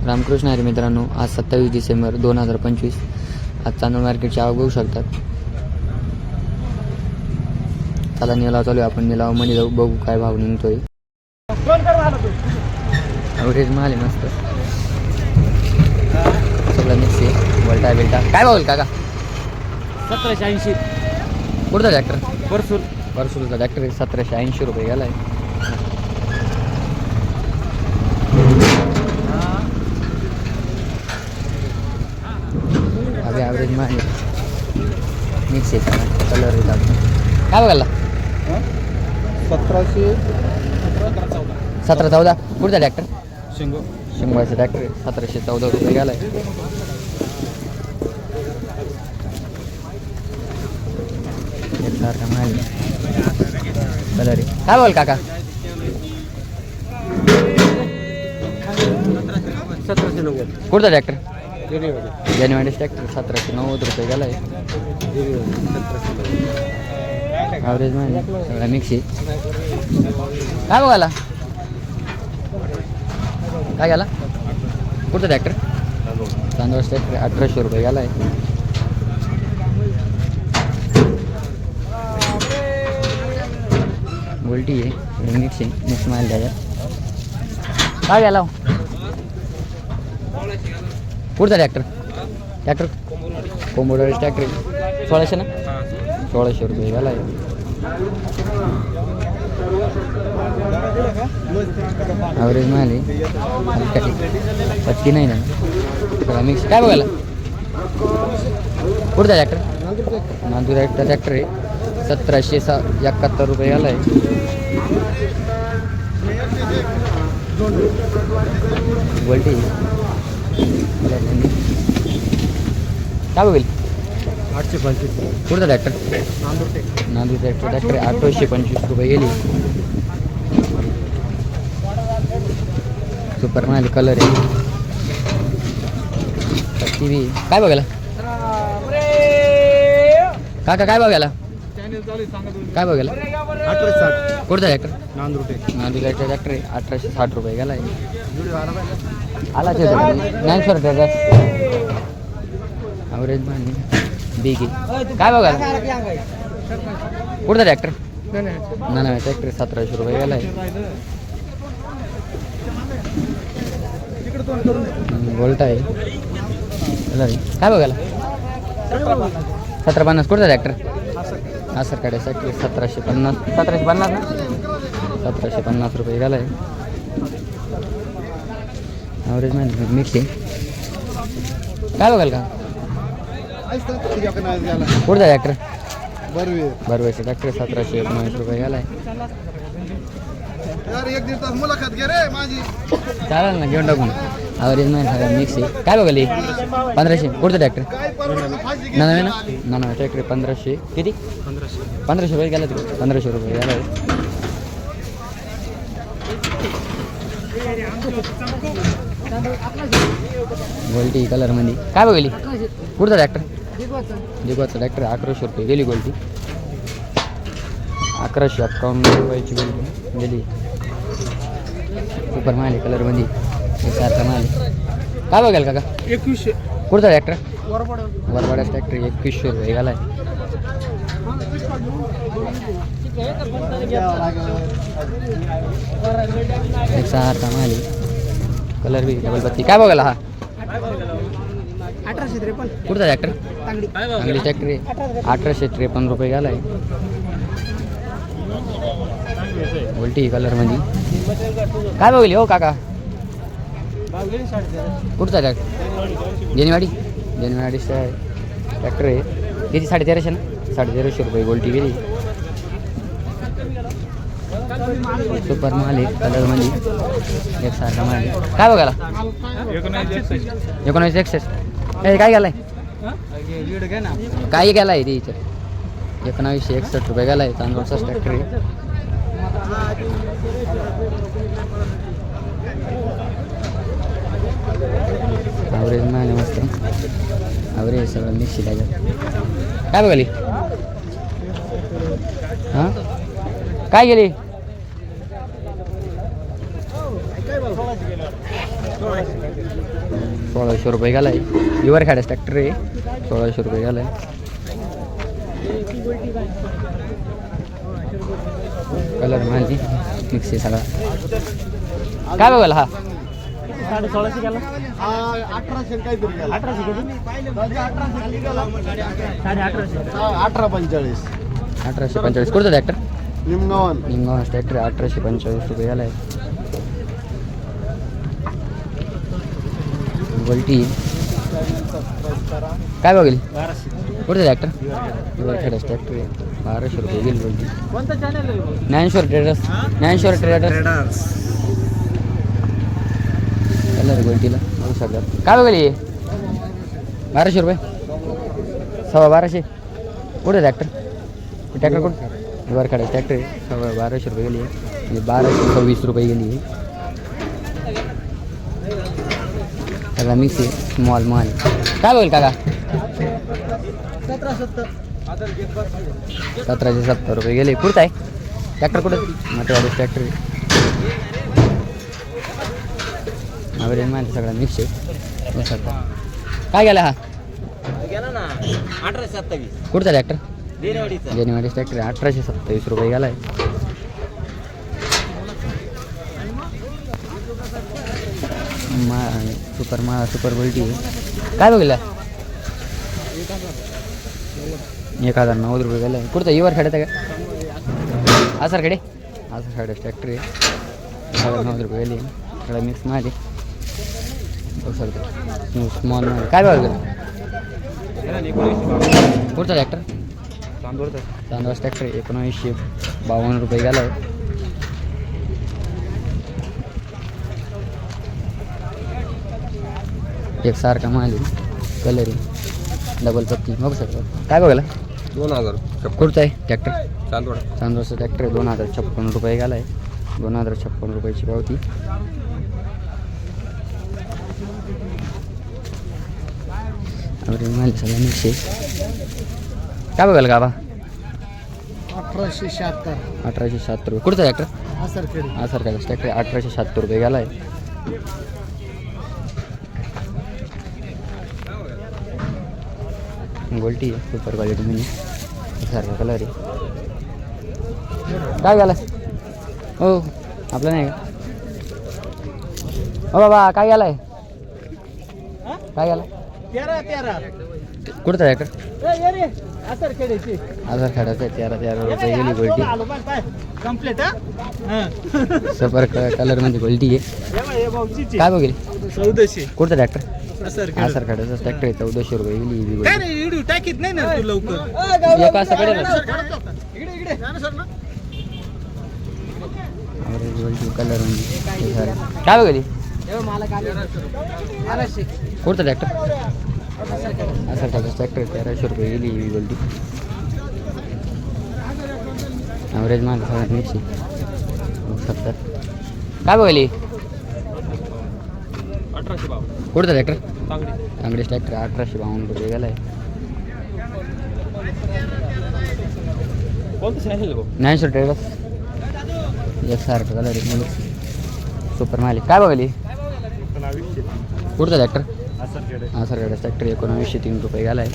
रामकृष्ण हरी मित्रांनो, आज 27 डिसेंबर 2025. आज चांदोड मार्केटची आवक बघू शकतात. चला निलाव चालू आहे, आपण निलावमध्ये जाऊ, बघू काय भाव निघतोय. ॲव्हरेज माल आहे मस्त, सगळं मिक्स आहे. वल्टा बिल्टा काय भाव काका? 1780. कुठचा ट्रॅक्टर? परसूलचा ट्रॅक्टर आहे. 1780 रुपये गेला आहे. अभी ॲव्हरेज माल मिक्स आहे, कलर येतात. काय बघायला? 1714. कुठचा ट्रॅक्टर? शिंगवायचा ट्रॅक्टर आहे. 1714 रुपये गेला आहे. एकसारखा माल कलर आहे. काय बोल काका? 1790. कुठचा ट्रॅक्टर? जानेवाडी ट्रॅक्टर. 1790 रुपये गेला आहे. ॲव्हरेज माल सगळा मिक्स आहे. काय बघायला? काय गेला? कुठचा ट्रॅक्टर? तांदूळ ट्रॅक्टर. 1800 रुपये गेला आहे. गोल्टी आहे, मिक्स आहे, मिक्स माल त्याच्यात. काय गेला? कुठचा ट्रॅक्टर? कोंबोडा ट्रॅक्टर. 1600 ना? 1600 रुपये गेला आहे. ॲव्हरेज माल आहे, पत्ती नाही ना, सगळा मिक्स. काय बघायला? कुठचा ट्रॅक्टर? नांदूर ट्रॅक्टर आहे. 1771 रुपये गेला आहे. गोल्टी काय बघेल? 825. कुठचा ट्रॅक्टर? नांदूर ट्रॅक्टर 825 रुपये गेली. सुपर माल कलर आहे. टी व्ही काय बघायला? काका काय बघायला? काय बघायला? 1860. कुठचा ट्रॅक्टर? नांदूर ट्रॅक्टर आहे. 1860 रुपये गेला आहे. आला ते नाही ट्रॅक्टर. ॲव्हरेज माल बिग आहे. काय बघायला? कुठचा ट्रॅक्टर? नाही ट्रॅक्टर. 1700 रुपये गेला आहे. वोल्टा आहे, काय बघायला? 1750. कुठचा ट्रॅक्टर? हा सर काढे 1750 ना? 1750 रुपये गेला आहे. ॲव्हरेज मॅन मिक्स आहे. काय बघाल का? कुठचा ट्रॅक्टर? बरवेचा ट्रॅक्टर. 1719 रुपये गेला आहे. चालेल ना, घेऊन टाकून. ॲव्हरेज मॅन सगळं मिक्स आहे. काय बघाली? 1500. कुठचा ट्रॅक्टर? नव्हे ना? ट्रॅक्टर 1500. किती? 1500 रुपये गेला. 1500 रुपये गेला आहे. गोल्टी कलरमध्ये काय बघली? कुठचा ट्रॅक्टर? दिगवाचा ट्रॅक्टर. 1100 रुपये गेली गोल्टी. 1151 रुपयाची गोल्टी गेली. सुपर माल आहे कलरमध्ये, एकसारखा माल आहे. काय बघाल काका? 2100. कुठचा ट्रॅक्टर? वरवाडा ट्रॅक्टर. 2100 रुपये गेला आहे. एकसारखा माल आहे, कलर बी डबल बत्ती. काय बघायला? हा 1853. कुठचा ट्रॅक्टर? चांगली ट्रॅक्टर आहे. 1853 रुपये गेला आहे. उलटी कलरमध्ये काय बघली हो काका? कुठचा ट्रॅक्टर? जानेवाडी ट्रॅक्टर आहे. किती? 1350 ना? 1350 रुपये गोल्टी गेली. सुपर माल आहे कलरमध्ये, एकसारखा माल आहे. काय बघायला? 1961. काय गेलाय? काय गेला आहे ते? 1961 रुपये गेला आहे. तांदूळचाच ट्रॅक्टर आहे. ॲव्हरेज माल मस्त, ॲव्हरेज सगळं मिक्स त्याच्यात. काय बघाली? हां काय गेली? 1600 रुपये गेला आहे. युवर खाड्यास ट्रॅक्टर आहे. 1600 रुपये गेला आहे. कलर माहिती मिक्स आहे सगळा. काय बघाल हा 1650 गेला 1800 काहीतरी गेला 1800 किती 1845 1845 कुठचा ट्रॅक्टर निमगावन ट्रॅक्टर 1845 रुपये गेला आहे. गोल्टी काय बघेल कुठचं ट्रॅक्टर युवर खेळास ट्रॅक्टर आहे. 1200 रुपये गेली गोल्टी. कोणता चॅनल आहे ज्ञानेश्वर ट्रेडर्स कलर गोल्टीला बघू शकतात. काय बघेल 1200 रुपये 1250 कुठे ट्रॅक्टर कुठं युवर खेळास ट्रॅक्टर आहे. 1250 रुपये गेली आहे. म्हणजे 1226 रुपये गेली आहे. सगळा मिक्स आहे स्मॉल माल. काय बघेल काका 1770 रुपये गेले. पुढचा आहे ट्रॅक्टर कुठं मटेरियल ट्रॅक्टर आवडेल माहिती सगळा मिक्स आहे. काय गेला हा ना 1827 कुठचा ट्रॅक्टर देनेवाडीचा जानेवारी ट्रॅक्टर 1827 रुपये गेला आहे. सुपर बोल्टी आहे. काय बघितलं 1090 रुपये गेला आहे. कुठचा युवर खेड्यात आहे का आसर खेडे ट्रॅक्टर आहे. 1090 रुपये गेली सगळा मिक्स माहिती बघू शकतो स्मॉल मध्ये. काय बघायला कुठचा ट्रॅक्टर तांदूळचा ट्रॅक्टर 1952 रुपये गेला आहे. एक सारखा माल कलर डबल पत्ती बघू शकतो. काय बघायला 2000 कुठचा आहे ट्रॅक्टर चांदोडा ट्रॅक्टर 2056 रुपये गेला आहे. 2056 रुपयाची पावती. माल सगळ्या मिक्स आहे. काय बघायला गाबा 1870 रुपये कुठचा ट्रॅक्टर आसर ट्रॅक्टर 1870 रुपये गेला आहे. गोल्टी आहे सुपर क्वालिटी म्हणजे सारखा कलर आहे. काय झालं हो आपलं नाही का हो बाबा काय गेलाय काय गेला 13 कुठं ट्रॅक्टर आसर खेड्याची आधार कार्डाचं 13 रुपये गेली गोल्टी. कंप्लीट सुपर कलर म्हणजे गोल्टी आहे. काय बघेल 1400 कुठं ट्रॅक्टर आधार कार्डाचा ट्रॅक्टर आहे. 1400 रुपये गेली ही गोल्टी. टाकीत नाही ना तू लवकर एक वाजता कडेल गोल्टी कलर म्हणजे काय बघेल कुठं ट्रॅक्टर आधार कार्डाचा ट्रॅक्टर 1300 रुपये गेली ही गोल्टी. ॲव्हरेज माल सगळ्यात मिक्स आहे 70. काय बघेल 1852 कुठं ट्रॅक्टर तांगडे ट्रॅक्टर 1852 रुपये गेला आहे. कोणतं चॅनल आहे 900 ट्रेडर्स एक सारखं कलर सुपर माल काय बघाली कुठचा ट्रॅक्टर आसर ट्रॅक्टर 1903 रुपये गेला आहे.